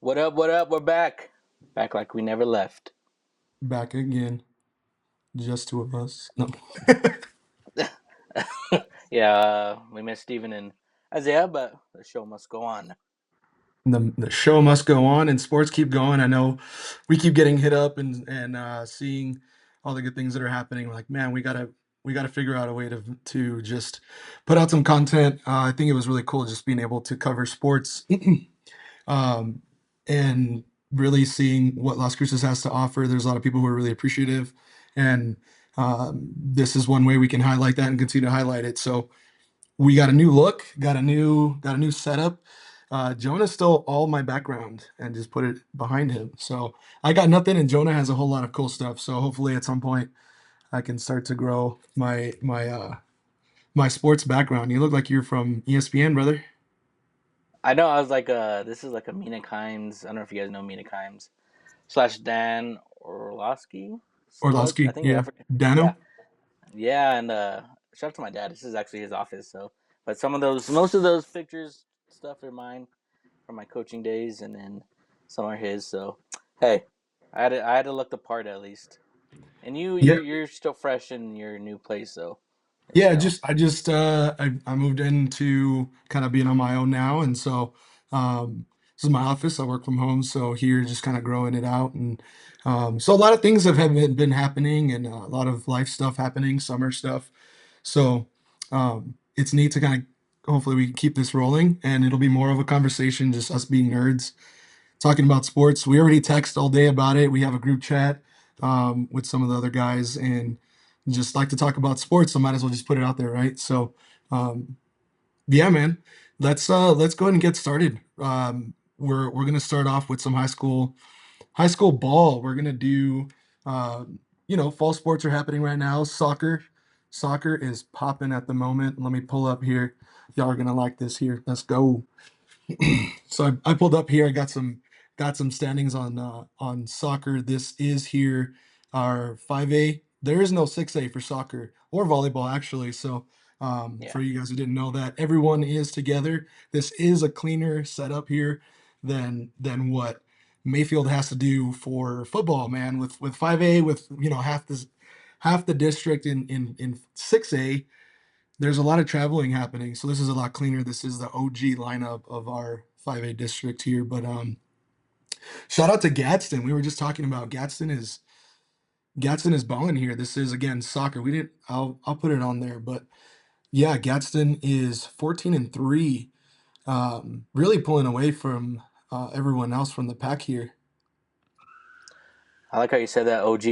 What up? What up? We're back. Back like we never left. Back again, just two of us. No, Yeah, we missed Steven and Isaiah, but the show must go on. the show must go on, and sports keep going. I know we keep getting hit up and seeing all the good things that are happening. Like, man, we gotta figure out a way to just put out some content. I think it was really cool just being able to cover sports, um, and really seeing what Las Cruces has to offer. There's a lot of people who are really appreciative, and this is one way we can highlight that and continue to highlight it. So we got a new look, got a new setup. Jonah stole all my background and just put it behind him. So I got nothing, and Jonah has a whole lot of cool stuff. So hopefully at some point I can start to grow my sports background. You look like you're from ESPN, brother. I know. I was like, this is like a Mina Kimes. I don't know if you guys know Mina Kimes slash Dan Orlowski. Slug. I Orlowski, think I yeah. forget. Yeah, Dano. yeah. And shout out to my dad. This is actually his office. So, but most of those pictures, stuff are mine from my coaching days, and then some are his. So, hey, I had to look the part at least. And you Yeah, you're still fresh in your new place, so yeah. you know. I moved into kind of being on my own now, and so this is my office. I work from home, so here just kind of growing it out, and so a lot of things have been happening, and a lot of life stuff happening, summer stuff. So it's neat to kind of hopefully we can keep this rolling, and it'll be more of a conversation, just us being nerds talking about sports. We already text all day about it. We have a group chat with some of the other guys, and just like to talk about sports. So might as well just put it out there, right? So, um, yeah, man. Let's go ahead and get started. We're gonna start off with some high school ball. We're gonna do, fall sports are happening right now. Soccer is popping at the moment. Let me pull up here. Y'all are gonna like this here. Let's go. So I pulled up here. I got some standings on soccer. This is here our 5A. There is no 6A for soccer or volleyball actually. So Yeah. for you guys who didn't know that, everyone is together. This is a cleaner setup here than what Mayfield has to do for football, man. With 5A, with half the district in 6A, there's a lot of traveling happening, so this is a lot cleaner. This is the OG lineup of our 5A district here. But shout out to Gadsden. We were just talking about Gadsden is balling here. This is again soccer. We didn't. I'll put it on there, but yeah, Gadsden is 14-3, really pulling away from everyone else from the pack here. I like how you said that. OG.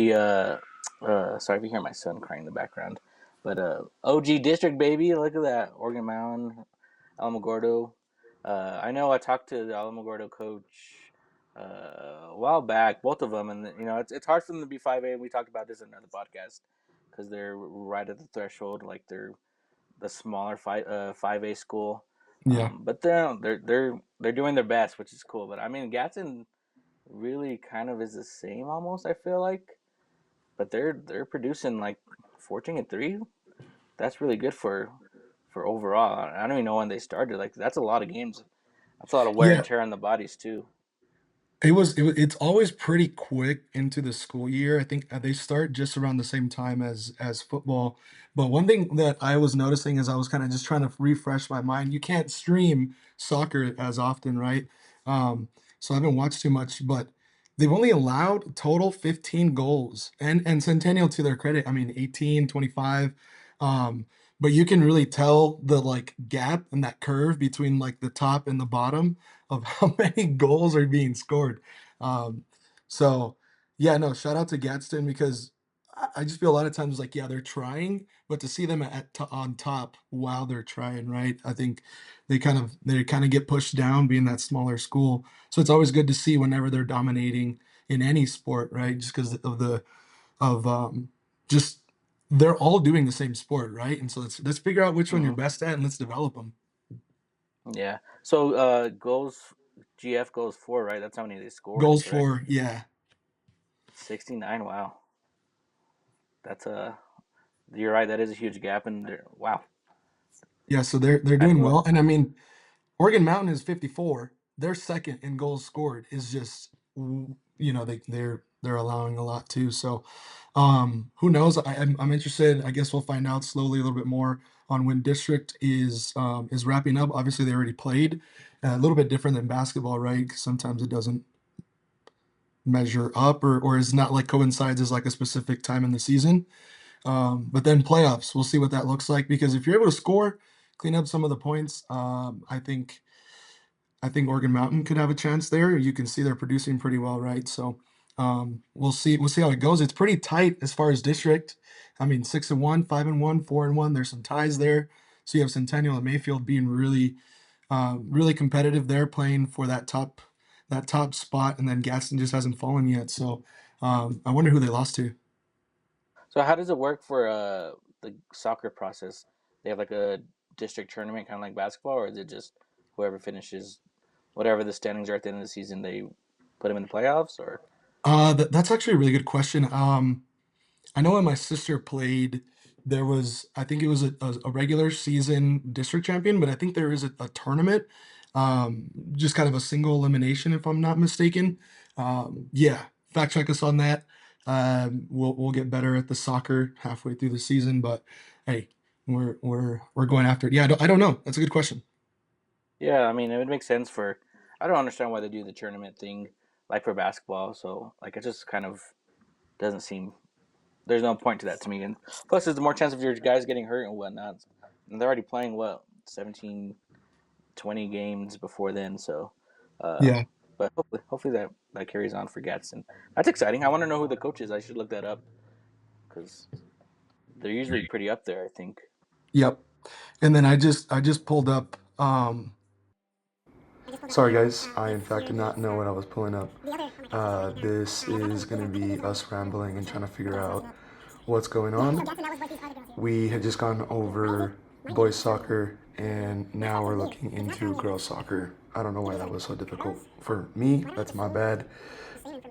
Sorry if you hear my son crying in the background, but OG District baby. Look at that. Oregon Mountain, Alamogordo. I know I talked to the Alamogordo coach a while back, both of them, and it's hard for them to be 5A. And we talked about this in another podcast because they're right at the threshold, like they're the smaller 5A school. Yeah. But they're doing their best, which is cool. But I mean, Gatson really kind of is the same almost. I feel like, but they're producing like 14-3. That's really good for overall. I don't even know when they started. Like that's a lot of games. That's a lot of wear and Yeah. tear on the bodies too. It's always pretty quick into the school year. I think they start just around the same time as football. But one thing that I was noticing as I was kind of just trying to refresh my mind, you can't stream soccer as often, right? So I haven't watched too much, but they've only allowed total 15 goals. And Centennial, to their credit, I mean 18, 25. But you can really tell the like gap and that curve between like the top and the bottom of how many goals are being scored. Um, so yeah, no, shout out to Gadsden because I just feel a lot of times like, yeah, they're trying, but to see them on top while they're trying, right? I think they kind of get pushed down being that smaller school. So it's always good to see whenever they're dominating in any sport, right? Just because of the of just they're all doing the same sport, right? And so let's figure out which one you're Hmm. best at and let's develop them. Yeah. So goals, GF goes four, right? That's how many they scored, Goals correct? for, yeah. 69. Wow. That's You're right. That is a huge gap, and wow. Yeah, so they're I doing didn't look. well. And I mean, Oregon Mountain is 54. They're second in goals scored is just they're allowing a lot too. So who knows? I'm interested. I guess we'll find out slowly a little bit more on when district is wrapping up. Obviously, they already played. A little bit different than basketball, right? 'Cause sometimes it doesn't measure up or is not like coincides as like a specific time in the season. But then playoffs, we'll see what that looks like because if you're able to score, clean up some of the points, I think Oregon Mountain could have a chance there. You can see they're producing pretty well, right? So we'll see. We'll see how it goes. It's pretty tight as far as district. I mean, 6-1, 5-1, 4-1. There's some ties there. So you have Centennial and Mayfield being really competitive. They're playing for that top spot, and then Gadsden just hasn't fallen yet. So I wonder who they lost to. So how does it work for the soccer process? They have like a district tournament, kind of like basketball, or is it just whoever finishes whatever the standings are at the end of the season, they put them in the playoffs? Or That's actually a really good question. I know when my sister played, there was, I think it was a regular season district champion, but I think there is a tournament, just kind of a single elimination, if I'm not mistaken. Yeah, fact check us on that. We'll get better at the soccer halfway through the season, but hey, we're going after it. Yeah, I don't know. That's a good question. yeah, I mean, it would make sense for. I don't understand why they do the tournament thing like for basketball. So like it just kind of doesn't seem. There's no point to that to me. And plus, there's more chance of your guys getting hurt and whatnot. And they're already playing what 17, 20 games before then. So, uh, Yeah. but hopefully that carries on for Gadsden. That's exciting. I want to know who the coach is. I should look that up because they're usually pretty up there. I think. Yep. And then I just pulled up. Sorry, guys. I, in fact, did not know what I was pulling up. This is going to be us rambling and trying to figure out what's going on. We had just gone over boys soccer, and now we're looking into girls soccer. I don't know why that was so difficult for me. That's my bad.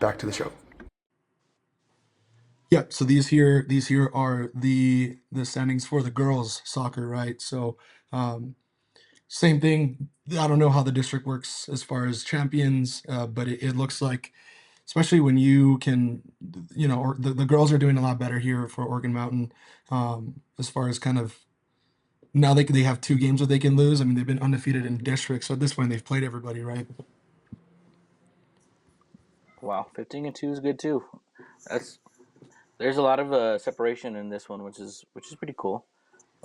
Back to the show. Yep. So these here are the standings for the girls soccer, right? So same thing. I don't know how the district works as far as champions, but it looks like, especially when you can, or the girls are doing a lot better here for Oregon Mountain, as far as kind of now they have two games that they can lose. I mean, they've been undefeated in district, so at this point they've played everybody, right? Wow, 15-2 is good too. That's there's a lot of separation in this one, which is pretty cool.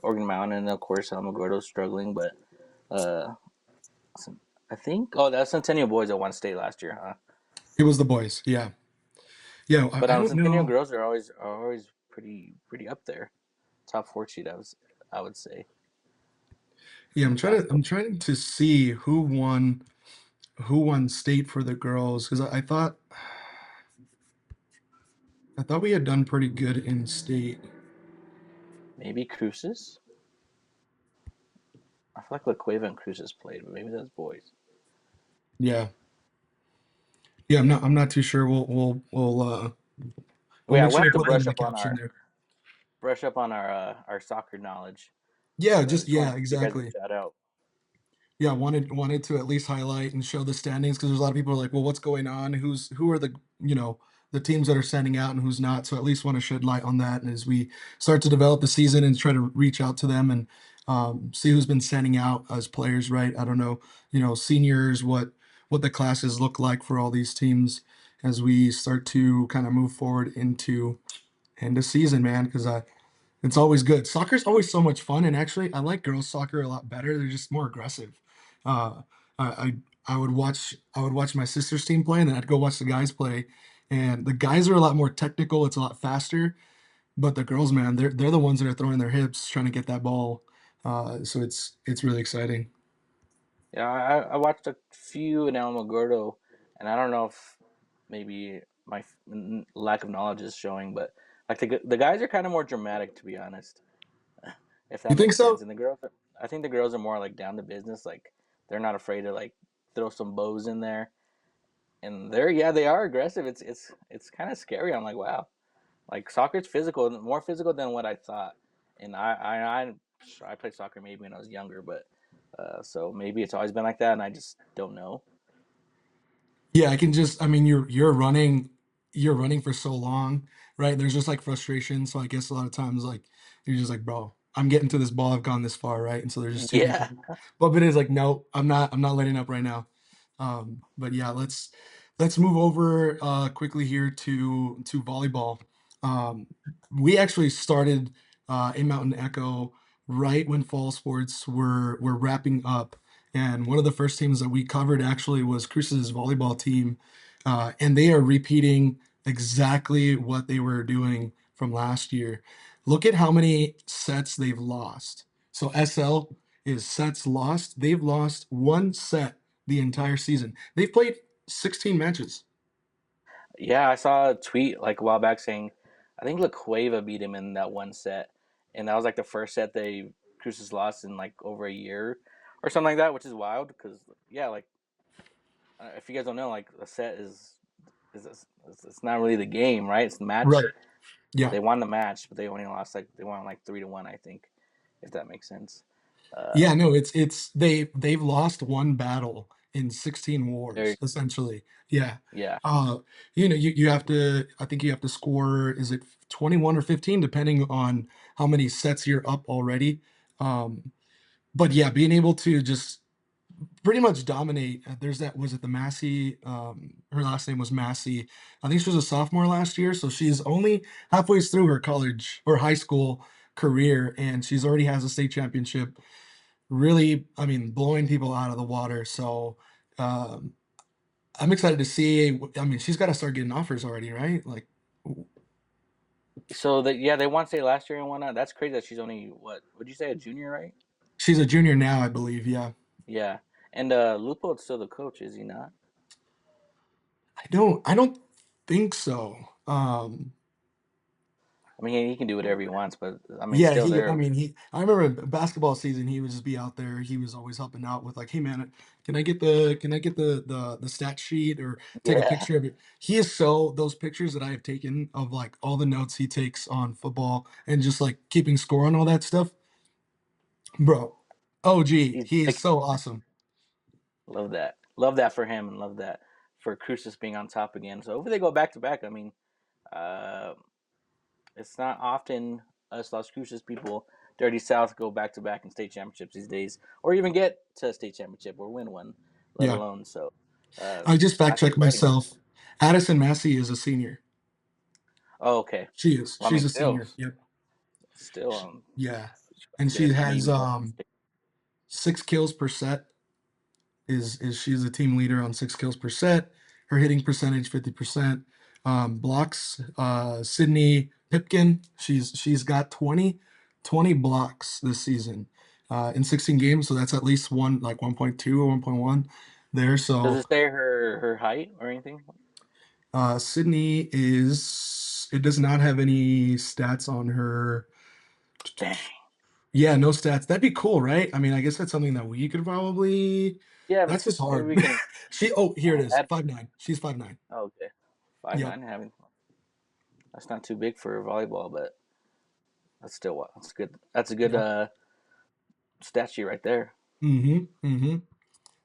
Oregon Mountain, and of course, Alamogordo's struggling, but uh, I think that's Centennial boys at one state last year, huh? It was the boys, yeah, yeah. But I don't Centennial know. girls are always pretty up there, top four sheet. I would say Yeah, I'm in trying to basketball. I'm trying to see who won state for the girls because I thought we had done pretty good in state. Maybe Cruces. I feel like LaQuava and Cruces played, but maybe that's boys. Yeah, yeah. I'm not too sure. We'll Well, yeah, make we'll sure have to to put that in the caption there. brush up on our soccer knowledge. Yeah, But I just just want yeah, to give you guys exactly. a shout out. Yeah, wanted to at least highlight and show the standings because there's a lot of people who are like, well, what's going on? Who are the teams that are standing out and who's not? So at least want to shed light on that. And as we start to develop the season and try to reach out to them and see who's been standing out as players, right? I don't know, seniors, what the classes look like for all these teams as we start to kind of move forward into end of season, man. Because it's always good. Soccer's always so much fun, and actually, I like girls soccer a lot better. They're just more aggressive. Uh, I would watch my sister's team play, and then I'd go watch the guys play. And the guys are a lot more technical. It's a lot faster. But the girls, man, they're the ones that are throwing their hips, trying to get that ball. So it's really exciting. Yeah, I watched a few in Alamogordo, and I don't know if maybe my lack of knowledge is showing, but like the guys are kind of more dramatic, to be honest, if You that think makes sense. so? And I think the girls are more like down to business. Like they're not afraid to like throw some bows in there, and they are aggressive. It's kind of scary. I'm like, wow, like soccer's physical, more physical than what I thought. And I played soccer maybe when I was younger, but so maybe it's always been like that, and I just don't know. Yeah, I can just, I mean, you're running for so long, right? There's just like frustration. So I guess a lot of times like you're just like, bro, I'm getting to this ball, I've gone this far, right? And so there's just two people. Yeah. But it is like, no, I'm not letting up right now. But yeah, let's move over quickly here to volleyball. Um, we actually started in Mountain Echo right when fall sports were wrapping up. And one of the first teams that we covered actually was Cruce's volleyball team. And they are repeating exactly what they were doing from last year. Look at how many sets they've lost. So SL is sets lost. They've lost one set the entire season. They've played 16 matches. Yeah, I saw a tweet like a while back saying, I think La Cueva beat him in that one set, and that was like the first set they Cruces lost in like over a year or something like that, which is wild because yeah, like if you guys don't know, like a set is it's not really the game, right? It's the Right. match. Yeah. They won the match, but they only lost like they won like 3-1, I think, if that makes sense. Yeah, Um, no, it's they've lost one battle in 16 there, wars, essentially. Yeah. yeah. Uh, you have to I think you have to score, is it 21 or 15, depending on how many sets you're up already. Um, but yeah, being able to just pretty much dominate. There's that, was it the Massey? Her last name was Massey. I think she was a sophomore last year, so she's only halfway through her college or high school career, and she's already has a state championship. Really, I mean, blowing people out of the water. So um, I'm excited to see. I mean, she's got to start getting offers already, right? Like, So that yeah, they won state last year and whatnot. That's crazy that she's only what would you say a junior, right? she's a junior now, I believe. Yeah. Yeah, and Lupo's still the coach, is he not? I don't think so. I mean, he can do whatever he wants, but I mean, Yeah, still I there. mean, I remember basketball season, he would just be out there. He was always helping out with like, hey man, can I get the stat sheet or take a Yeah, picture of it? He is so, those pictures that I have taken of like all the notes he takes on football and just like keeping score on all that stuff, bro. Oh gee, he's he is like, so awesome. love that. Love that for him, and love that for Crucis being on top again. So hopefully they go back to back. I mean, uh, it's not often us Las Cruces people, Dirty South, go back to back in state championships these days, or even get to a state championship or win one, let Yeah. alone. So I just fact that's checked exciting. myself. Addison Massey is a senior. Oh, okay. She is. Well, I mean, She's a still, senior. Yep. still, Yeah. she And might she get maybe has one. 6 kills per set. Is she's a team leader on 6 kills per set. Her hitting percentage 50%. Blocks. Sydney Pipkin. She's got 20 blocks this season in 16 games. So that's at least one, like 1.2 or 1.1 there. Does So it say her height or anything? Sydney is. It does not have any stats on her. Dang. Yeah, no stats. That'd be cool, right? I mean, I guess that's something that we could probably. Yeah, That's just maybe hard. we can Here it is. add. 5'9". She's 5'9". Oh, okay, five Yep. nine. Having that's not too big for volleyball, but that's still what that's good. That's a good Yeah. stat sheet right there. Mm-hmm. Mm-hmm.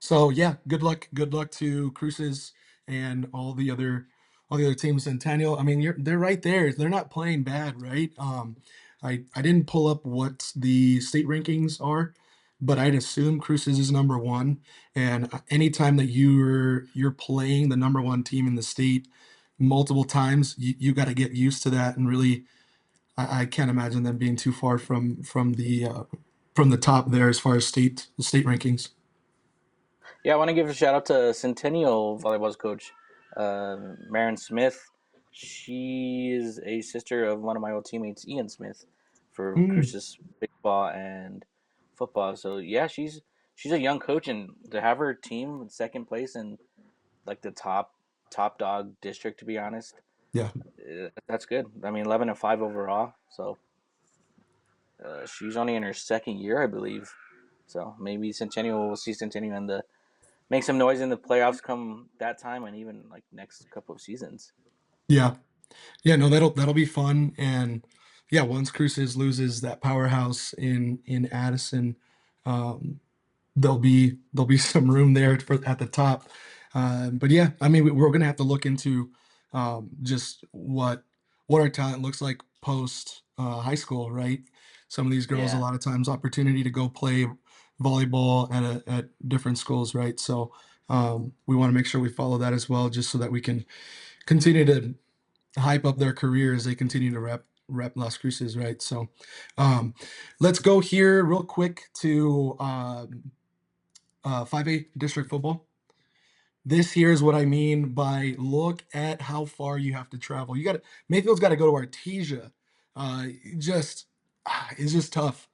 So yeah, good luck. Good luck to Cruces and all the other teams. Centennial. I mean, they're right there. They're not playing bad, right? I didn't pull up what the state rankings are, but I'd assume Cruces is number one. And anytime that you're playing the number one team in the state multiple times, you got to get used to that. And really, I can't imagine them being too far from the top there as far as state rankings. Yeah, I want to give a shout out to Centennial volleyball's coach, Marin Smith. She is a sister of one of my old teammates, Ian Smith, for Mm, Crucis baseball and football. So yeah, she's a young coach, and to have her team in second place in like the top dog district, to be honest, yeah. that's good. I mean, 11-5 overall. So she's only in her second year, I believe. So maybe Centennial will see Centennial in the make some noise in the playoffs come that time, and even like next couple of seasons. Yeah. Yeah, no, that'll be fun. And yeah, once Cruces loses that powerhouse in Addison, um, there'll be some room there for at the top. But yeah, I mean, we're gonna have to look into just what our talent looks like post high school, right? Some of these girls, a Yeah. lot of times, opportunity to go play volleyball at different schools, right? So we want to make sure we follow that as well, just so that we can continue to hype up their career as they continue to rep Las Cruces, right? So um, let's go here real quick to 5A district football. This here is what I mean by look at how far you have to travel. You got Mayfield's got to go to Artesia. Just it's just tough.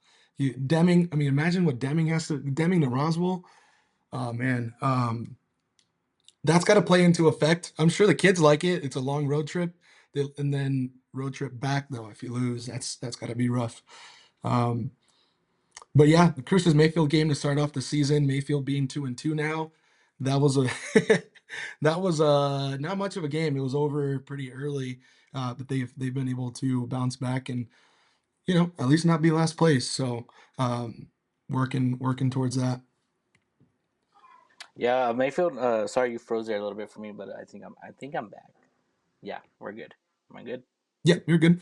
Deming. I mean, imagine what Deming to Roswell. Oh man, that's got to play into effect. I'm sure the kids like it. It's a long road trip, and then road trip back though. If you lose, that's got to be rough. Um, but yeah, the Cruces Mayfield game to start off the season. Mayfield being 2-2 now. That was a that was not much of a game. It was over pretty early, but they've been able to bounce back and at least not be last place. So working towards that. Yeah, Mayfield. Sorry you froze there a little bit for me, but I think I'm back. Yeah, we're good. Am I good? Yeah, you're good.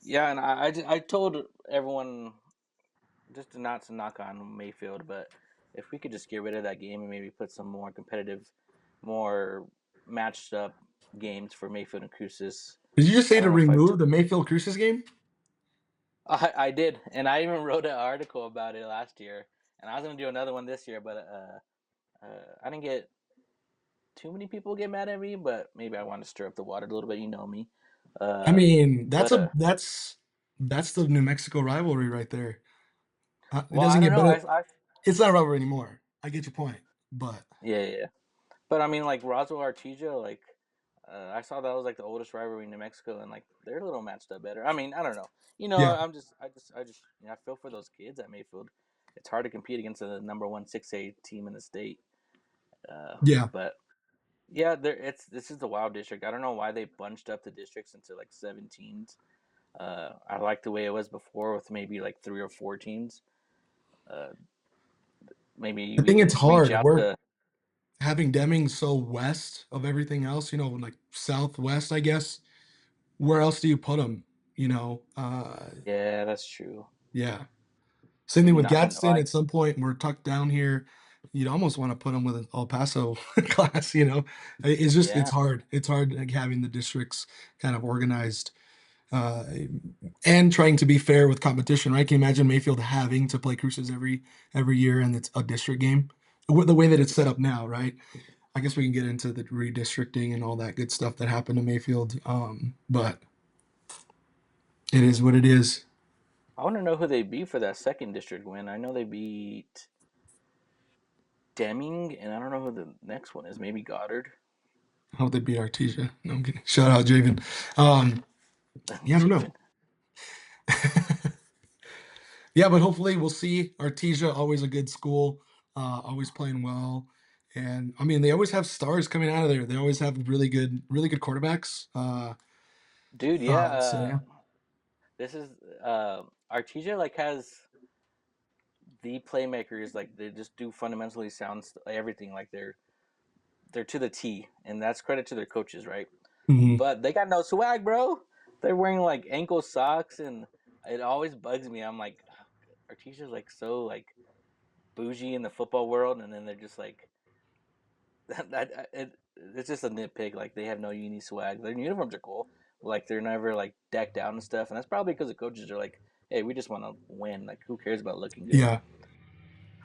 Yeah, and I told everyone just to not to knock on Mayfield, but if we could just get rid of that game and maybe put some more competitive, more matched up games for Mayfield and Cruces. Did you just I say don't to know if I remove took. the Mayfield Cruces game? I did, and I even wrote an article about it last year, and I was gonna do another one this year, but I didn't get too many people get mad at me, but maybe I want to stir up the water a little bit. You know me. I Uh, mean, but that's the New Mexico rivalry right there. It well, doesn't I don't get know. better. I It's not a rivalry anymore. I get your point, but yeah, yeah. But I mean, like Roswell Artesia, like I saw that was like the oldest rivalry in New Mexico, and like they're a little matched up better. I mean, I don't know. yeah, I feel for those kids at Mayfield. It's hard to compete against the number one 6A team in the state. Uh, yeah. but yeah, this is the wild district. I don't know why they bunched up the districts into like 7 teams. I like the way it was before with maybe like 3 or 4 teams. Uh, Maybe I we think it's can reach hard. out We're to. having Deming so west of everything else, like southwest, I guess. Where else do you put them? Yeah, that's true. Yeah. Same thing Maybe with not. Gadsden. At some point, we're tucked down here. You'd almost want to put them with an El Paso class. It's Yeah. hard. It's hard like, having the districts kind of organized uh, and trying to be fair with competition. Right? Can you imagine Mayfield having to play Cruces every year and it's a district game? The way that it's set up now, right? I guess we can get into the redistricting and all that good stuff that happened to Mayfield. But it is what it is. I want to know who they beat for that second district win. I know they beat Deming, and I don't know who the next one is. Maybe Goddard. How would they beat Artesia? No, I'm kidding. Shout out Javen. Um, yeah, I don't know. Javen. Yeah, but hopefully we'll see. Artesia, always a good school, always playing well. And I mean, they always have stars coming out of there. They always have really good quarterbacks. Dude, yeah. So yeah. This is Artesia like has the playmakers. Like they just do fundamentally sound everything. Like they're to the T, and that's credit to their coaches, right? Mhm. But they got no swag, bro. They're wearing like ankle socks, and it always bugs me. I'm like, Artesia's like so like bougie in the football world, and then they're just like it's just a nitpick. Like they have no uni swag. Their uniforms are cool, but like they're never like decked out and stuff. And that's probably because the coaches are like, "Hey, we just want to win. Like, who cares about looking good?" Yeah.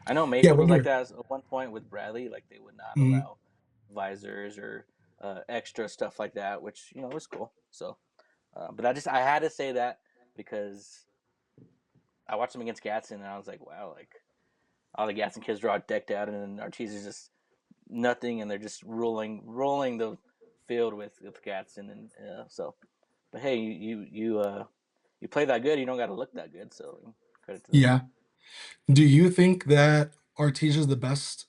I know Yeah, Mayfield when was like you're that at one point with Bradley. Like they would not mhm. allow visors or extra stuff like that, which was cool. So, but I had to say that because I watched them against Gatson and I was like, wow, like all the Gatson kids are all decked out, and then Arteesia's just nothing, and they're just rolling the field with Gatson, and so. But hey, you play that good, you don't got to look that good, so credit to them. Yeah. Do you think that Artesia is the best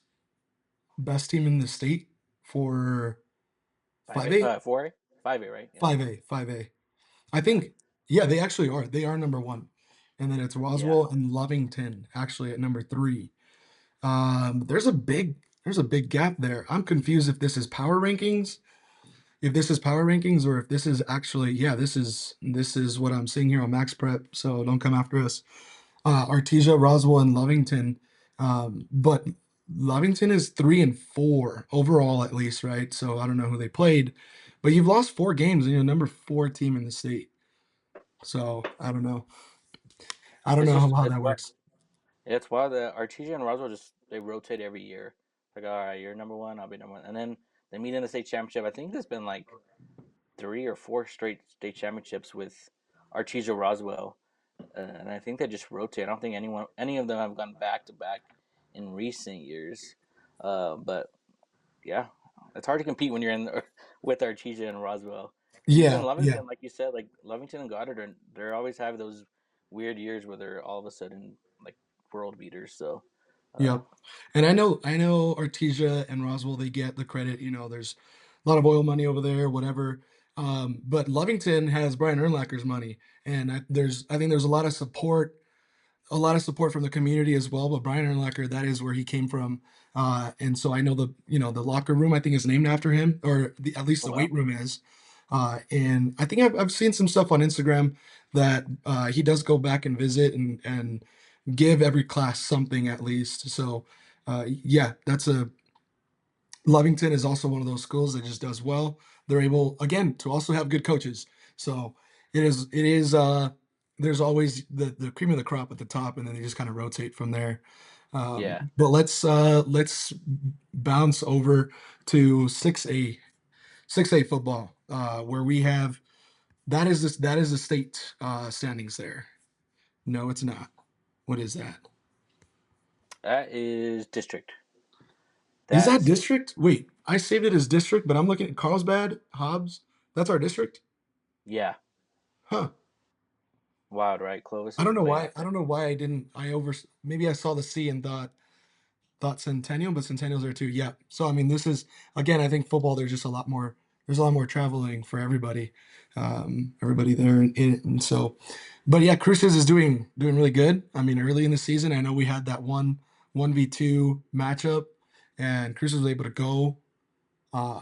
team in the state for Five 5A? A, 4A, 5A, right? Yeah, 5A, 5A. I yeah, think, yeah, they actually are. They are number one. And then it's yeah. Roswell and Lovington actually at number three. There's a big there's a big gap there. I'm confused if this is power rankings, or if this is actually, yeah, this is what I'm seeing here on Max Prep. So don't come after us. Artesia, Roswell, and Lovington. But Lovington is 3-4 overall, at least, right? So I don't know who they played, but you've lost 4 games and you're number 4 team in the state. So I don't know. I don't It's know just how that works. it's wild that Artesia and Roswell just they rotate every year. Like, all right, you're number one, I'll be number one, and then they meet in the state championship. I think there's been like 3 or 4 straight state championships with Artesia Roswell, and I think they just rotate. I don't think any of them have gone back to back in recent years. But yeah, it's hard to compete when you're in with Artesia and Roswell, and even Yeah, yeah. Lovington, like you said, like Lovington and Goddard, they always have those weird years where they're all of a sudden like world beaters. So, uh, Yep. And I know Artesia and Roswell, they get the credit, there's a lot of oil money over there, whatever. But Lovington has Brian Urlacher's money. And I think there's a lot of support from the community as well. But Brian Urlacher, that is where he came from. And so I know the locker room, I think, is named after him, or at least oh the well, weight room is. And I think I've seen some stuff on Instagram that he does go back and visit and give every class something at least. So, yeah, that's a Lovington is also one of those schools that just does well. They're able again to also have good coaches. So it is there's always the cream of the crop at the top, and then they just kind of rotate from there. yeah. But let's bounce over to 6A football, where we have that is the state standings there. No, it's not. What is that? That is district. Is that That's district? Wait, I saved it as district, but I'm looking at Carlsbad, Hobbs. That's our district? yeah, Huh. wild, right? Clovis I don't is know way why. out I there. don't know why I didn't. Maybe I saw the C and thought Centennial, but Centennial's there too. Yeah. So I mean, this is again. I think football. There's just a lot more. There's a lot more traveling for everybody. Everybody there, and so, but yeah, Cruces is doing really good. I mean, early in the season, I know we had that 1v2 matchup, and Cruces was able to go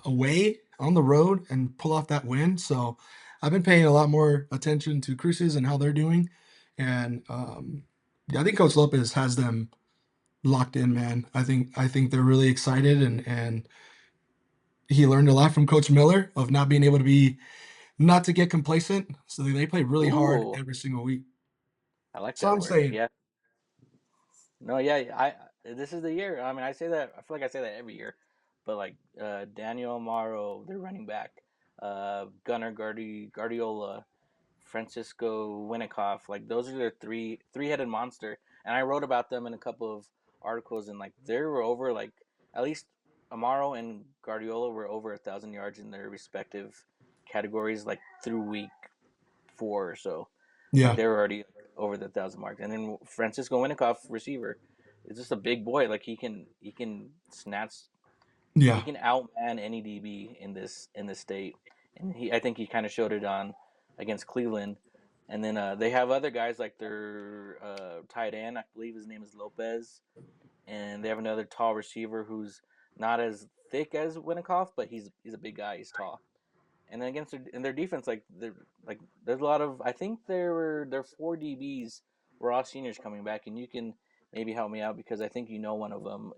away on the road and pull off that win. So I've been paying a lot more attention to Cruces and how they're doing, and yeah, I think Coach Lopez has them locked in, man. I think they're really excited, and he learned a lot from Coach Miller of not being able to be not to get complacent. So they play really hard Ooh, every single week. I like So that I'm word. saying, Yeah. No, yeah, this is the year. I mean, I say that. I feel like I say that every year, but like Daniel Amaro, their running back, Gunnar Guardiola, Francisco Winikoff, like those are the three-headed monster. And I wrote about them in a couple of articles, and like they were over like at least Amaro and Guardiola were over 1,000 yards in their respective categories, like through week 4 or so. Like yeah, they were already over the 1,000 mark. And then Francisco Winikoff, receiver, is just a big boy. Like he can snatch, he yeah, can outman any DB in this state. And I think he kind of showed it on against Cleveland. And then they have other guys like their tight end. I believe his name is Lopez, and they have another tall receiver who's not as thick as Winikoff, but he's a big guy. He's tall. And then against their defense, like there's a lot of I think their 4 DBs were all seniors coming back, and you can maybe help me out because I think you know one of them,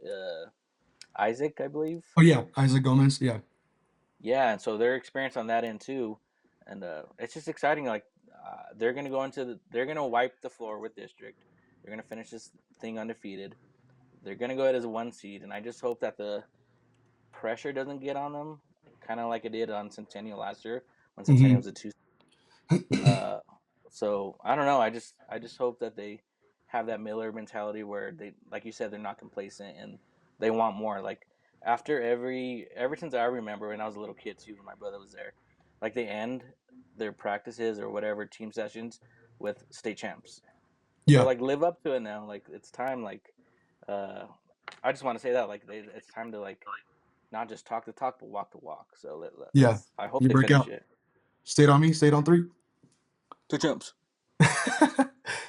Isaac, I believe. oh yeah, Isaac Gomez, yeah, Yeah, and so their experience on that end too, and it's just exciting. Like they're gonna wipe the floor with district. They're gonna finish this thing undefeated. They're gonna go ahead as a 1 seed, and I just hope that the pressure doesn't get on them, kind of like it did on Centennial last year when Centennial hmm was a 2. Uh, so I don't know. I just hope that they have that Miller mentality where they, like you said, they're not complacent and they want more. Like ever since I remember when I was a little kid too, when my brother was there, like they end their practices or whatever team sessions with state champs. So yeah, like live up to it now. Like it's time. Like uh, I just want to say that it's time to like not just talk the talk but walk the walk. So yeah. I hope You they break finish out. it. Stayed on me. Stayed on three. Two champs.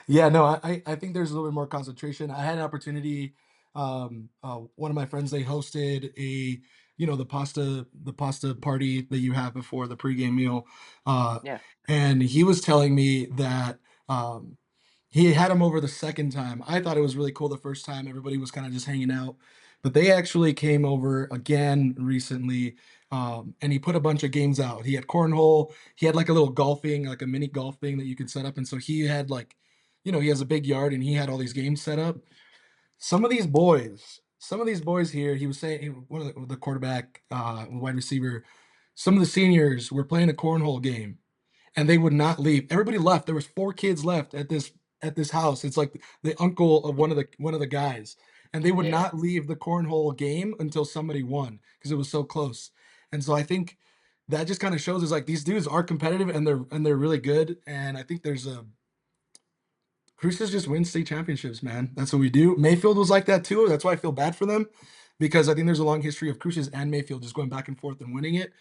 Yeah, no, I think there's a little bit more concentration. I had an opportunity. One of my friends, they hosted a, the pasta party that you have before the pregame meal. Uh, Yeah, and he was telling me that um, he had him over the second time. I thought it was really cool the first time. Everybody was kind of just hanging out, but they actually came over again recently. And he put a bunch of games out. He had cornhole. He had like a little golfing, like a mini golf thing that you could set up. And so he had like, he has a big yard and he had all these games set up. Some of these boys here, he was saying, one of the quarterback, wide receiver, some of the seniors were playing a cornhole game and they would not leave. Everybody left. There was four kids left at this house. It's like the uncle of one of the guys, and they would yeah, not leave the cornhole game until somebody won because it was so close. And so I think that just kind of shows us like these dudes are competitive and they're really good. And I think there's a Cruces just win state championships, man. That's what we do. Mayfield was like that too. That's why I feel bad for them because I think there's a long history of Cruces and Mayfield just going back and forth and winning it.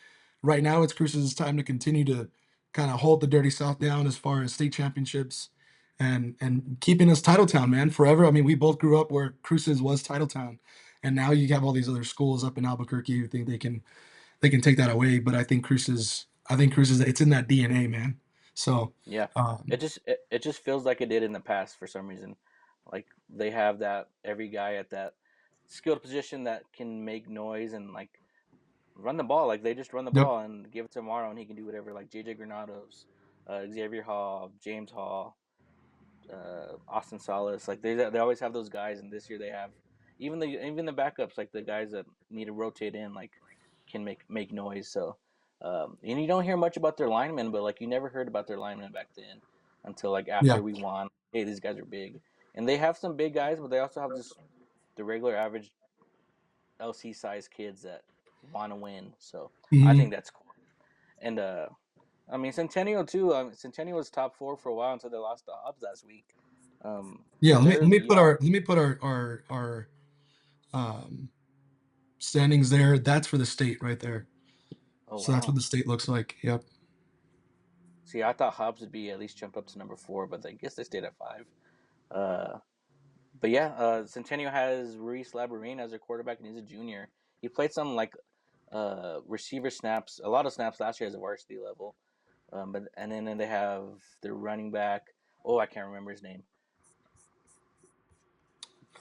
Right now, it's Cruces' time to continue to kind of hold the Dirty South down as far as state championships and keeping us title town, man, forever. I mean, we both grew up where Cruces was title town, and now you have all these other schools up in Albuquerque who think they can take that away. But I think Cruces, it's in that DNA, man. So. yeah. Um, It just feels like it did in the past for some reason. Like they have that every guy at that skilled position that can make noise and like run the ball. Like they just run the yep. ball and give it to Morrow and he can do whatever. Like JJ Granados, Xavier Hall, James Hall, Austin Salas. Like they always have those guys, and this year they have even the backups, like the guys that need to rotate in, like can make noise. So, and you don't hear much about their linemen, but like you never heard about their linemen back then until like Yeah. after we won. Hey, these guys are big, and they have some big guys, but they also have just the regular average LC size kids that want to win. So I Mhm. think that's cool. And I mean Centennial too. Centennial was top four for a while until they lost the Hobbs last week. Yeah, But let me they're let me put young. our um standings there. That's for the state right there. Oh So that's what wow. the state looks like. Yep. See, I thought Hobbs would be at least jump up to number four, but I guess they stayed at five. Uh, but yeah, Centennial has Ruiz Labarine as their quarterback, and he's a junior. He played some like receiver snaps, a lot of snaps last year as a varsity level. But and then they have their running back. Oh, I can't remember his name.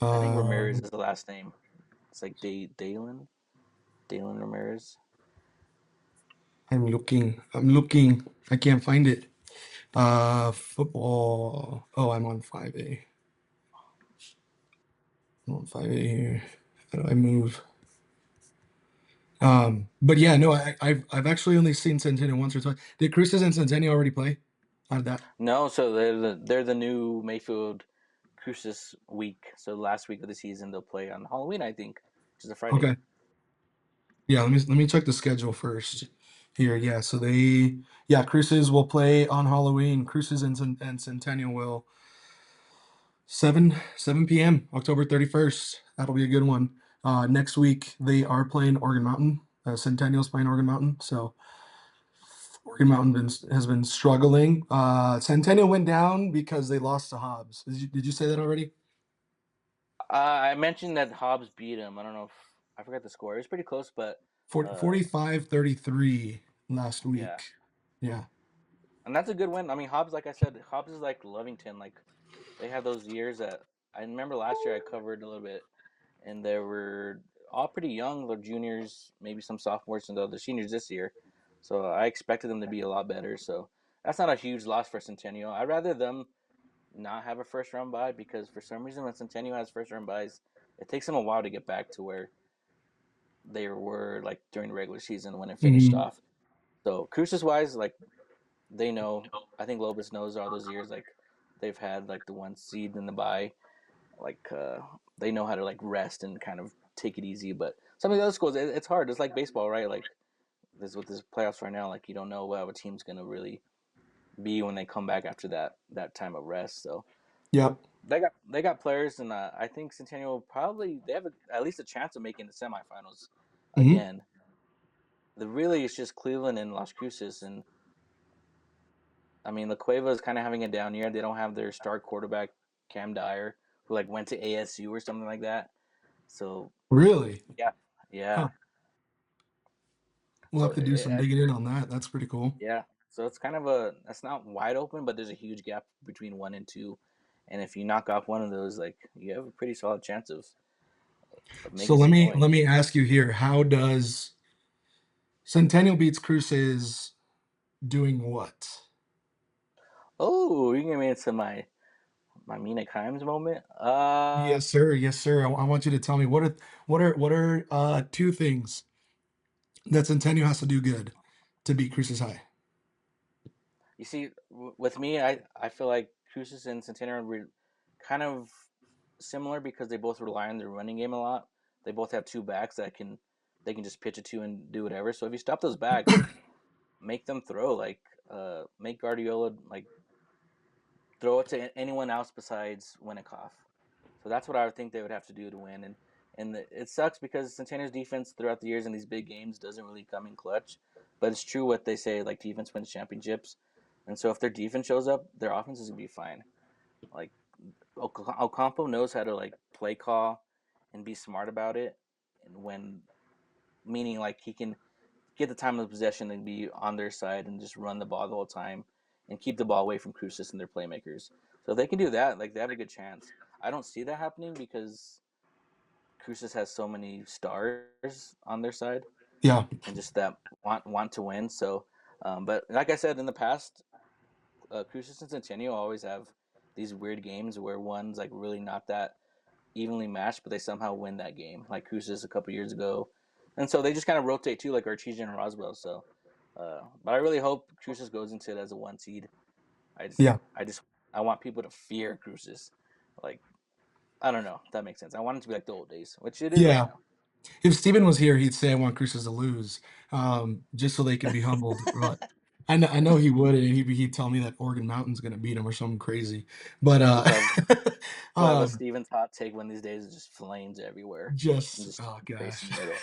I think Ramirez Um, is the last name. It's like Dalen Ramirez. I'm looking. I can't find it. Football. Oh, I'm on 5A. I'm on 5A here. How do I move? But yeah, no, I've actually only seen Centennial once or twice. Did Cruces and Centennial already play? How did that? No, so they're the new Mayfield Crucis week. So last week of the season they'll play on Halloween, I think, which is a Friday. Okay. Yeah, let me check the schedule first here. Yeah, so yeah, Cruces will play on Halloween. Cruces and Centennial will 7 p.m. October 31st. That'll be a good one. Next week they are playing Oregon Mountain. Centennial's playing Oregon Mountain. So Oregon Mountain has been struggling. Centennial went down because they lost to Hobbs. Did you say that already? I mentioned that Hobbs beat him. I don't know if I forgot the score. It was pretty close, but 40, uh, 45-33 last yeah, week. Yeah. and that's a good win. I mean, Hobbs, like I said, Hobbs is like Lovington. Like they have those years that I remember last year I covered a little bit, and they were all pretty young. They're juniors, maybe some sophomores, and the seniors this year. So I expected them to be a lot better. So that's not a huge loss for Centennial. I'd rather them not have a first round bye because for some reason when Centennial has first round byes, it takes them a while to get back to where they were like during the regular season when it finished Mhm. off. So Cruces wise, like they know, I think Lobus knows all those years like they've had like the one seed in the bye, like they know how to like rest and kind of take it easy. But some of the other schools, it's hard. It's like baseball, right? Like this with this playoffs right now, like you don't know what a team's gonna really be when they come back after that time of rest. So Yep. they got players, and I think Centennial probably they have at least a chance of making the semifinals Hmm. again. The really it's just Cleveland and Las Cruces, and I mean La Cueva is kind of having a down year. They don't have their star quarterback Cam Dyer, who like went to ASU or something like that. So Really? yeah, yeah. Huh. We'll So have to do some digging in on that. That's pretty cool. yeah, so it's kind of a that's not wide open, but there's a huge gap between one and two, and if you knock off one of those, like you have a pretty solid chance of So making some let noise. me ask you here, how does Centennial beats Cruces doing what? Oh, you gonna me into my Mina Kimes moment. Yes, sir. Yes, sir. I want you to tell me what are two things that Centennial has to do good to beat Cruces High. You see, with me, I feel like Cruces and Centennial were kind of similar because they both rely on their running game a lot. They both have two backs that can they can just pitch it to and do whatever. So if you stop those backs, make them throw. Like make Guardiola like throw it to anyone else besides Winikoff. So that's what I would think they would have to do to win. It sucks because Centennial's defense throughout the years in these big games doesn't really come in clutch. But it's true what they say, like defense wins championships. And so if their defense shows up, their offense is gonna be fine. Like Ocampo knows how to like play call and be smart about it, and when meaning like he can get the time of possession and be on their side and just run the ball the whole time and keep the ball away from Cruces and their playmakers. So if they can do that, like they have a good chance. I don't see that happening because Cruces has so many stars on their side Yeah. and just that want to win. So, but like I said in the past, Cruces and Centennial always have these weird games where one's like really not that evenly matched, but they somehow win that game. Like Cruces a couple years ago, and so they just kind of rotate too, like Artesian and Roswell. So, but I really hope Cruces goes into it as a one seed. Yeah. I want people to fear Cruces. Like I don't know if that makes sense. I want it to be like the old days, which it is right Yeah. now. If Steven was here, he'd say I want Cruces to lose, just so they can be humbled. But I know he would, and he'd tell me that Oregon Mountain's going to beat him or something crazy. But We'll have a um, Stevens hot take one of these days. It's just flames everywhere and just just oh face in gosh. the middle.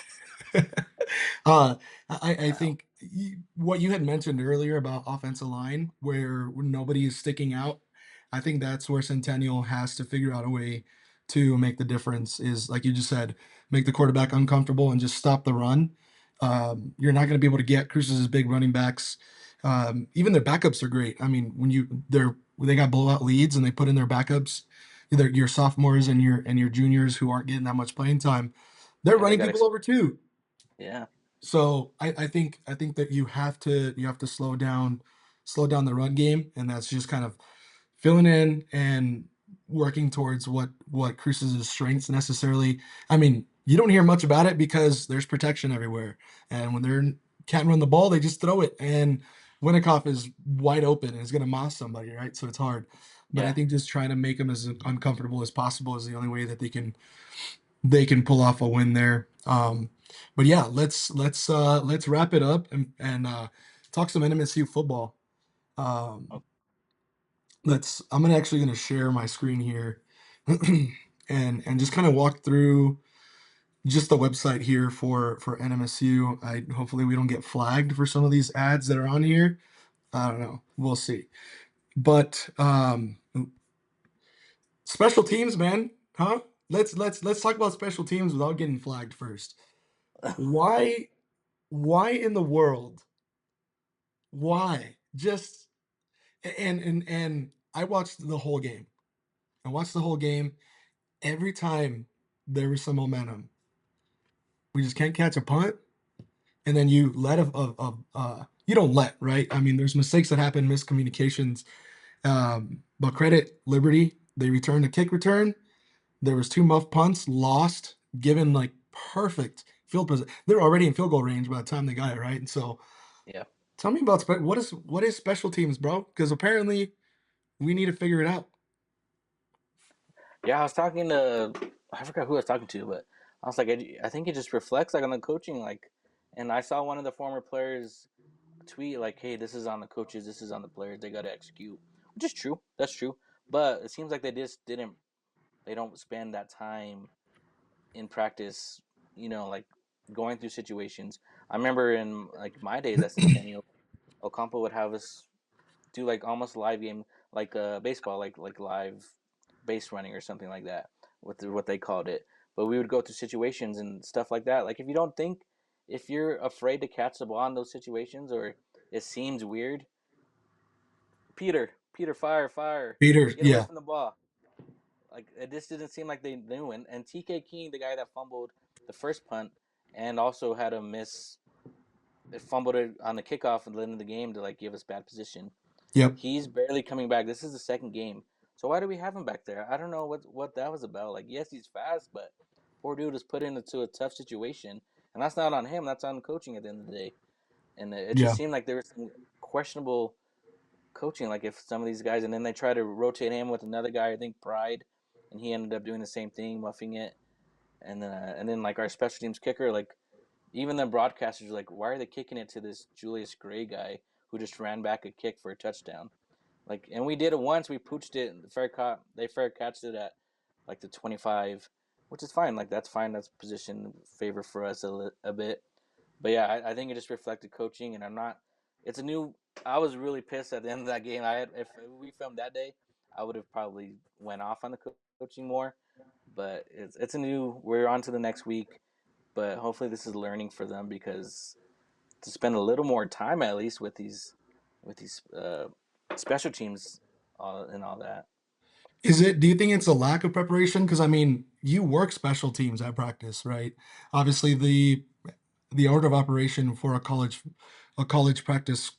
uh, I Wow. think what you had mentioned earlier about offensive line, where nobody is sticking out, I think that's where Centennial has to figure out a way to make the difference. Is like you just said, make the quarterback uncomfortable and just stop the run. You're not going to be able to get Cruz's big running backs. Even their backups are great. I mean, they got blowout leads and they put in their backups, either your sophomores and your juniors who aren't getting that much playing time. They're Yeah, they running got people over too. yeah, So I think that you have to slow down the run game, and that's just kind of filling in and working towards what Cruz's strengths necessarily. I mean, you don't hear much about it because there's protection everywhere, and when they're can't run the ball, they just throw it, and Winikoff is wide open and is going to moss somebody, right? So it's hard. But I yeah. think just trying to make them as uncomfortable as possible is the only way that they can pull off a win there. But yeah, let's wrap it up and talk some NMSU football. Um, Oh, let's. I'm gonna actually gonna share my screen here, and just kind of walk through just the website here for NMSU. I hopefully we don't get flagged for some of these ads that are on here. I don't know. We'll see. But special teams, man, huh? Let's talk about special teams without getting flagged first. Why why in the world? Why? Just and I watched the whole game. I watched the whole game. Every time there was some momentum, we just can't catch a punt, and then you let you don't let right. I mean, there's mistakes that happen, miscommunications. But credit Liberty, they returned a kick return. There was two muff punts lost, given like perfect field position. They're already in field goal range by the time they got it right, and so yeah, tell me about what is special teams, bro? Because apparently we need to figure it out. yeah. I was talking to I forgot who I was talking to, but I was like, I think it just reflects like on the coaching, like, and I saw one of the former players tweet like, "Hey, this is on the coaches, this is on the players. They got to execute," which is true. That's true. But it seems like they just didn't. They don't spend that time in practice. Like going through situations. I remember in like my days at Centennial, Ocampo would have us do like almost live game, like baseball, like live base running or something like that. What they called it. but we would go through situations and stuff like that. Like if you're afraid to catch the ball in those situations or it seems weird, Peter, fire, fire, Peter, get away yeah, from the ball. Like it just didn't seem like they knew. And TK King, the guy that fumbled the first punt and also had a miss, fumbled it on the kickoff at the end of the game to like give us bad position. yep, He's barely coming back. This is the second game. So why do we have him back there? I don't know what that was about. Like, yes, he's fast, but poor dude is put into a tough situation, and that's not on him. That's on coaching at the end of the day. And it just yeah. seemed like there was some questionable coaching. Like if some of these guys, and then they try to rotate him with another guy. I think Pride, and he ended up doing the same thing, muffing it. And then like our special teams kicker, like even the broadcasters are like, why are they kicking it to this Julius Gray guy who just ran back a kick for a touchdown? Like, and we did it once. We pooched it. They fair catched it at like the 25, which is fine. Like that's fine. That's position favor for us a bit. But yeah, I think it just reflected coaching, and I'm not. It's a new. I was really pissed at the end of that game. I had if we filmed that day, I would have probably went off on the coaching more. But it's a new. We're on to the next week, but hopefully this is learning for them because to spend a little more time at least with these special teams and all that. Is it, do you think it's a lack of preparation? Because I mean, you work special teams at practice, right? Obviously, the order of operation for a college practice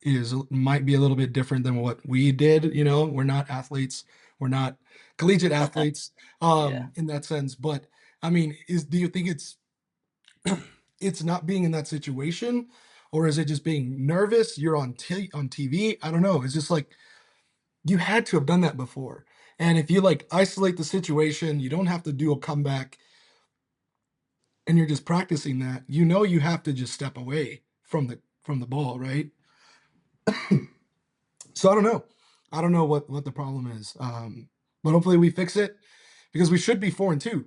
is might be a little bit different than what we did. You know, we're not athletes, we're not collegiate athletes, Yeah. in that sense. But I mean, is do you think it's not being in that situation, or is it just being nervous? You're on TV. I don't know. It's just like you had to have done that before. And if you like isolate the situation, you don't have to do a comeback and you're just practicing that, you know you have to just step away from the ball, right? So I don't know. I don't know what the problem is. But hopefully we fix it because we should be 4-2.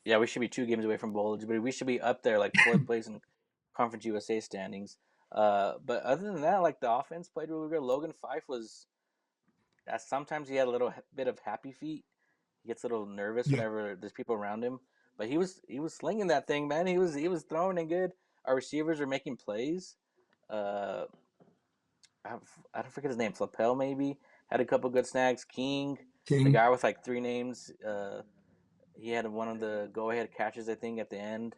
Yeah, we should be 2 games away from bowl eligibility. We should be up there like fourth place in Conference USA standings. But other than that, like the offense played really good. Logan Fife was. Sometimes he had a little bit of happy feet. He gets a little nervous Yeah. whenever there's people around him. But he was slinging that thing, man. He was throwing it good. Our receivers are making plays. Uh, I don't forget his name. Flappel maybe had a couple good snags. King, the King. guy with like three names. He had one of the go ahead catches I think at the end.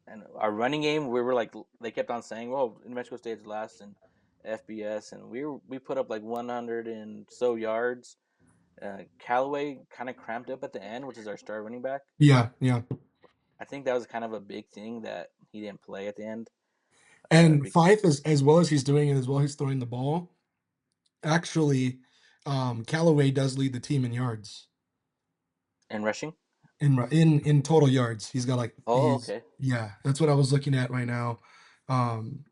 And our running game, we were like they kept on saying, "Well, New Mexico State's last in FBS," and we put up like 100 and so yards. Callaway kind of cramped up at the end, which is our star running back. Yeah, yeah. I think that was kind of a big thing that he didn't play at the end. And Because Fife, as well as he's doing it, as well as he's throwing the ball, actually, Callaway does lead the team in yards. in rushing. In total yards. He's got like Oh, he's okay. yeah, that's what I was looking at right now.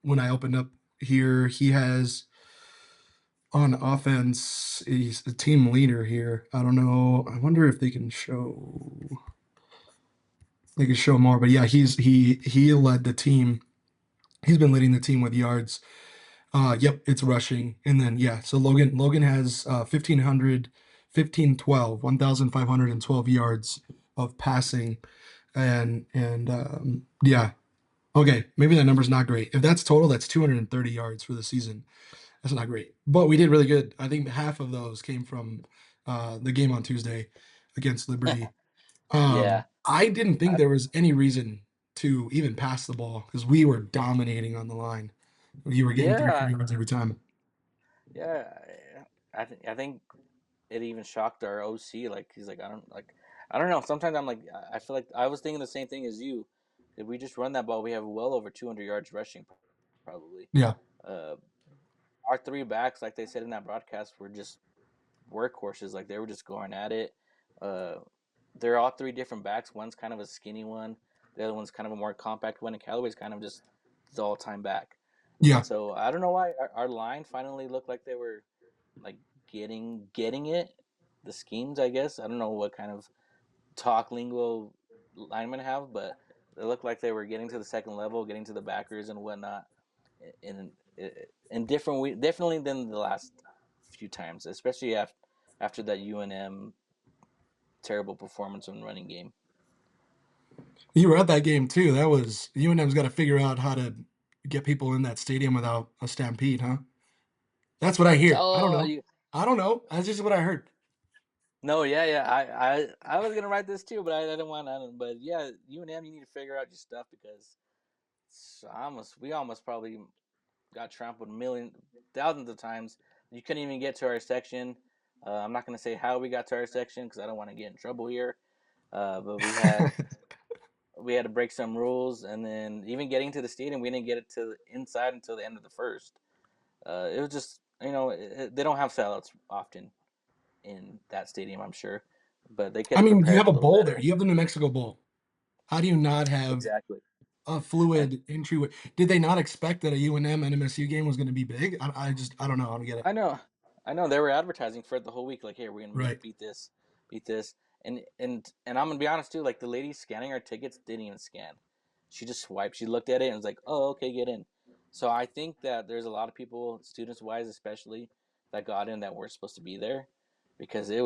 When I opened up here, he has on offense, he's a team leader here. I don't know. I wonder if they can show more, but yeah, he led the team. He's been leading the team with yards. Yep, it's rushing. And then yeah, so Logan has 1,512 yards of passing and yeah. Okay, maybe that number's not great. If that's total, that's 230 yards for the season. That's not great. But we did really good. I think half of those came from the game on Tuesday against Liberty. Yeah, I didn't think I, there was any reason to even pass the ball because we were dominating on the line. You were getting three, yeah, 4 yards every time. yeah. I think it even shocked our OC. Like he's like, I don't know. Sometimes I'm like, I feel like I was thinking the same thing as you. If we just run that ball, we have well over 200 yards rushing, probably. Yeah, Uh, our three backs, like they said in that broadcast, were just workhorses. Like they were just going at it. Uh, they're all three different backs. One's kind of a skinny one. The other one's kind of a more compact one. And Callaway's kind of just the all-time back. And yeah, so I don't know why our line finally looked like they were like getting it. The schemes, I guess. I don't know what kind of talk lingo linemen have, but they looked like they were getting to the second level, getting to the backers and whatnot, in differently than the last few times, especially after that UNM terrible performance in running game. You were at that game too. That was UNM's got to figure out how to get people in that stadium without a stampede, huh? That's what I hear. I don't Oh, know. you I don't know. That's just what I heard. no, yeah, yeah. I was gonna write this too, but I didn't want to. But yeah, UNM, you need to figure out your stuff because we almost probably got trampled thousands of times. You couldn't even get to our section. I'm not gonna say how we got to our section because I don't want to get in trouble here. But we had to break some rules, and then even getting to the stadium, we didn't get it to inside until the end of the first. It was just they don't have sellouts often in that stadium, I'm sure, but they could I have mean, you prepared have a a little bowl there. better. You have the New Mexico Bowl. How do you not have Exactly. a And fluid entryway? Did they not expect that a UNM NMSU game was going to be big? I don't know. I don't get it. I know, I know they were advertising for it the whole week. Like, here, we're gonna Right. beat this, and I'm gonna be honest too. Like the lady scanning our tickets didn't even scan; she just swiped. She looked at it and was like, "Oh, okay, get in." So I think that there's a lot of people, students wise especially, that got in that weren't supposed to be there, because it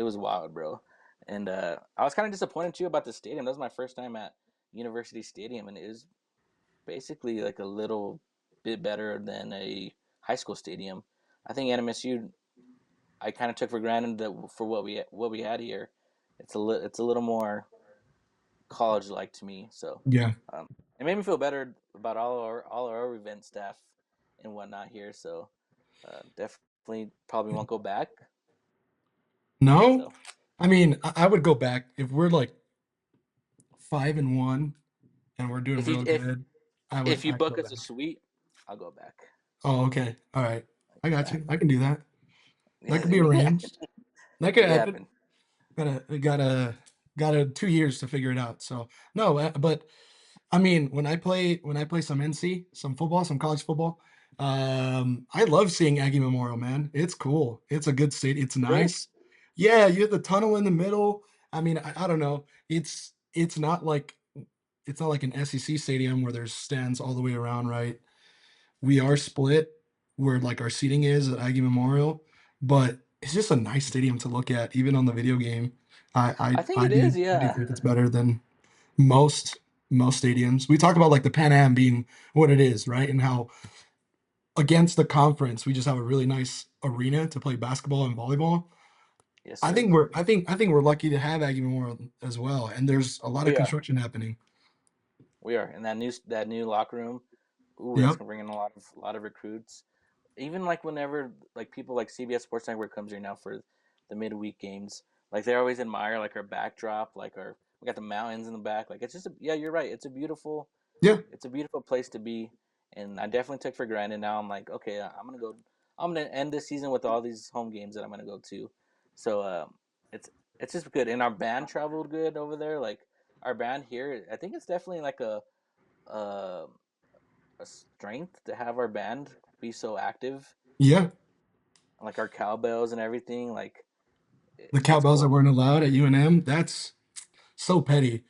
was wild, bro. And I was kind of disappointed too about the stadium. That was my first time at University Stadium, and it was basically like a little bit better than a high school stadium. I think NMSU, I kind of took for granted that for what we had here, it's a little more college like to me. So Yeah. um, it made me feel better about all our event staff and whatnot here. So definitely probably won't go back. No. So I mean, I would go back if we're like 5-1 and we're doing if you real if good. I would. if you I'd book go us a back. suite, I'll go back. Oh, okay. All right. I'll I go got back. you. I can do that. That could Yeah, be arranged. That could make it happen. happen. Got 2 years to figure it out. So no, but I mean, when I play some NC, some football, some college football, I love seeing Aggie Memorial, man. It's cool. It's a good stadium. It's Really? nice. Yeah, you have the tunnel in the middle. I mean, I don't know. It's not like an SEC stadium where there's stands all the way around, right? We are split where like our seating is at Aggie Memorial, but it's just a nice stadium to look at, even on the video game. I I I, think I it do is. I do Yeah. think it's better than most most stadiums. We talk about like the Pan Am being what it is, right? And how against the conference we just have a really nice arena to play basketball and volleyball. Yes, I sir. think we're I think I think we're lucky to have Aggie Memorial as well. And there's a lot of We are. construction happening. We are. And that new locker room. Ooh, that's Yep. gonna bring in a lot of recruits. Even like whenever like people like CBS Sports Network comes here now for the midweek games, like they always admire like our backdrop, like we got the mountains in the back. Like it's just yeah, you're right. Yeah. It's a beautiful place to be, and I definitely took for granted. Now I'm like, okay, I'm gonna go. I'm gonna end this season with all these home games that I'm gonna go to. So it's it's just good, and our band traveled good over there. Like our band here, I think it's definitely like a, a strength to have our band be so active, Yeah. like our cowbells and everything. Like The it's cowbells that cool. weren't allowed at UNM, that's so petty.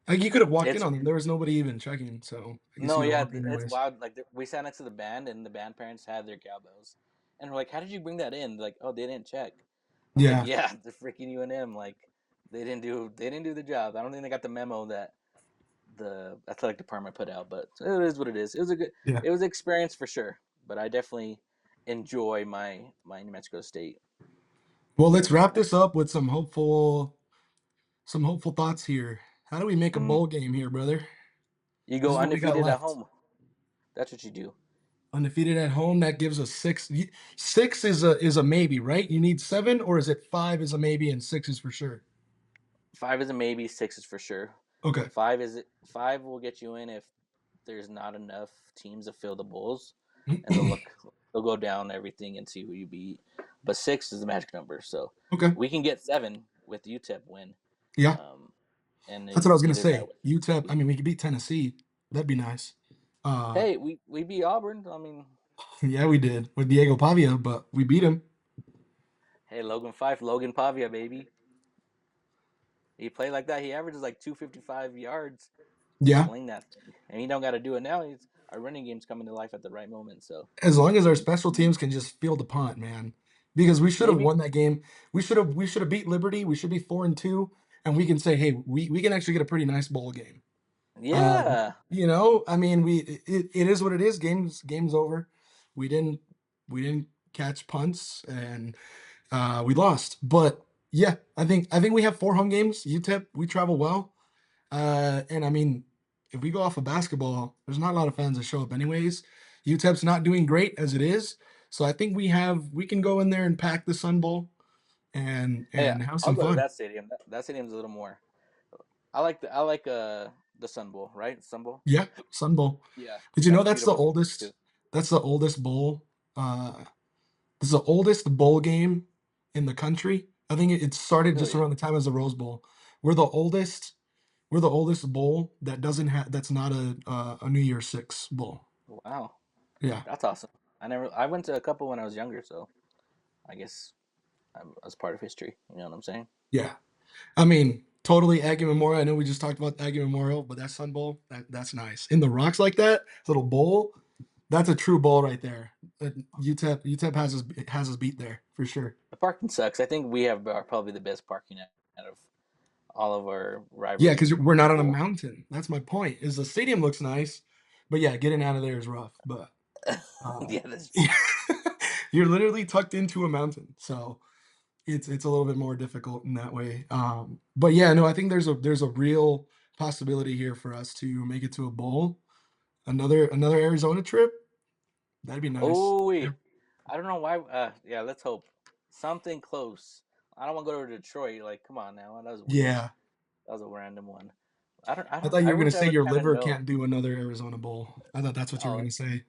Like you could have walked in It's on them. There was nobody even checking, so I guess no, you got yeah, walked in it's anyways. wild. Like we sat next to the band, and the band parents had their cowbells, and we're like, "How did you bring that in?" They're like, "Oh, they didn't check." I was like, Yeah. "Yeah, the freaking UNM. Like, they didn't do the job. I don't think they got the memo that the athletic department put out, but it is what it is. Yeah. It was an experience for sure. But I definitely enjoy my New Mexico State Well, let's years. wrap this up with some hopeful thoughts here. How do we make a Mm, bowl game here, brother? you This go is what we got undefeated at left. home. That's what you do. Undefeated at home, that gives us six. Six is a maybe, right? You need seven, or is it five is a maybe and six is for sure? Five is a maybe. Six is for sure. Okay. Five will get you in if there's not enough teams to fill the bowls, and they'll go down everything and see who you beat. But six is the magic number, so Okay. we can get seven with UTEP win, Yeah, um, and that's what I was gonna either that say. way. UTEP. I mean, we could beat Tennessee. That'd be nice. Uh, Hey, we beat Auburn. I mean, yeah, we did with Diego Pavia, but we beat him. hey, Logan Fife, Logan Pavia, baby. He played like that. He averages like 255 yards. Yeah, Sling that thing, and he don't got to do it now. Our running game's coming to life at the right moment. So as long as our special teams can just field the punt, man. because we should have Maybe. won that game. We should have beat Liberty. We should be 4-2, and we can say, hey, we can actually get a pretty nice bowl game. Yeah. I mean, it is what it is. Game's over. We didn't we didn't catch punts, and we lost. But yeah, I think we have 4 home games. UTEP, we travel well. And I mean, if we go off of basketball, there's not a lot of fans that show up anyways. UTEP's not doing great as it is. So I think we can go in there and pack the Sun Bowl and Hey, have I'll some go to fun. that stadium. That stadium's a little more. I like the Sun Bowl, right? Sun Bowl. Yeah, Sun Bowl. Yeah, Did you know that's a that's the beautiful stadium oldest too. that's the oldest bowl uh this is the oldest bowl game in the country. I think it started just Really? around the time as the Rose Bowl. We're the oldest we're the oldest bowl that doesn't have that's not a New Year's Six bowl. Wow, Yeah. that's awesome. I went to a couple when I was younger, so I guess I was part of history. You know what I'm saying? Yeah. I mean, totally Aggie Memorial. I know we just talked about Aggie Memorial, but that Sun Bowl, that's nice. In the rocks like that, little bowl, that's a true bowl right there. UTEP has us beat there for sure. The parking sucks. I think we have probably the best parking out of all of our Yeah, rivalry because we're not on a schools. mountain. That's my point. Is the stadium looks nice, but yeah, getting out of there is rough. But uh, Yeah, that's true. you're literally tucked into a mountain, so it's a little bit more difficult in that way. But yeah, no, I think there's a real possibility here for us to make it to a bowl. Another Arizona trip. That'd be nice. Oh Yeah. wait, I don't know why. Yeah, let's hope something close. I don't want to go to Detroit. Like, come on now, that was weird. Yeah. That was a random one. I don't. I I don't. thought you I were gonna wish I say would your kind of liver know. can't do another Arizona bowl. I thought that's what you were Oh, gonna say.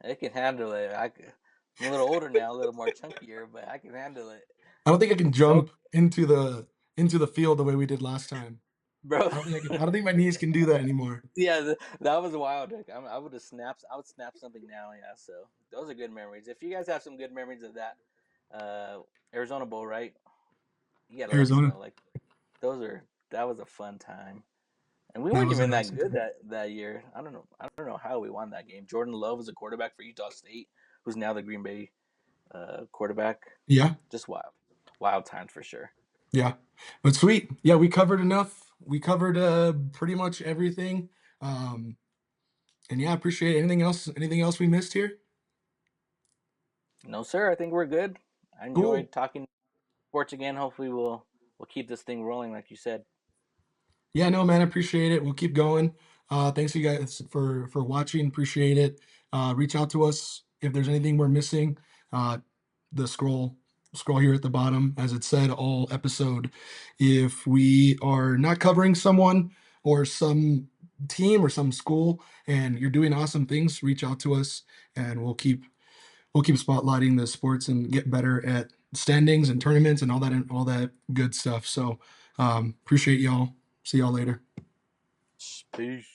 it can handle it. I'm a little older now, a little more chunkier, but I can handle it. I don't think I can So, jump into the field the way we did last time. bro. I don't think my knees can do that anymore. Yeah, that was wild. Like, I would have snapped. I would snap something now. Yeah. So those are good memories. If you guys have some good memories of that uh, Arizona Bowl, right? You gotta let us Arizona. know. Like those are that was a fun time. And we That weren't was an even that awesome good time. that year. I don't know. I don't know how we won that game. Jordan Love was a quarterback for Utah State, who's now the Green Bay quarterback. Yeah. Just wild, wild times for sure. Yeah. But sweet. Yeah, we covered enough. We covered pretty much everything. Um and yeah, I appreciate it. Anything else we missed here? No, sir. I think we're good. I Cool. enjoyed talking sports again. Hopefully, we'll keep this thing rolling, like you said. Yeah, no, man, I appreciate it. We'll keep going. Thanks you guys for watching. Appreciate it. Reach out to us if there's anything we're missing. Uh, the scroll here at the bottom, as it said, all episode. If we are not covering someone or some team or some school, and you're doing awesome things, reach out to us, and we'll keep spotlighting the sports and get better at standings and tournaments and all that good stuff. So appreciate y'all. See y'all later. Peace.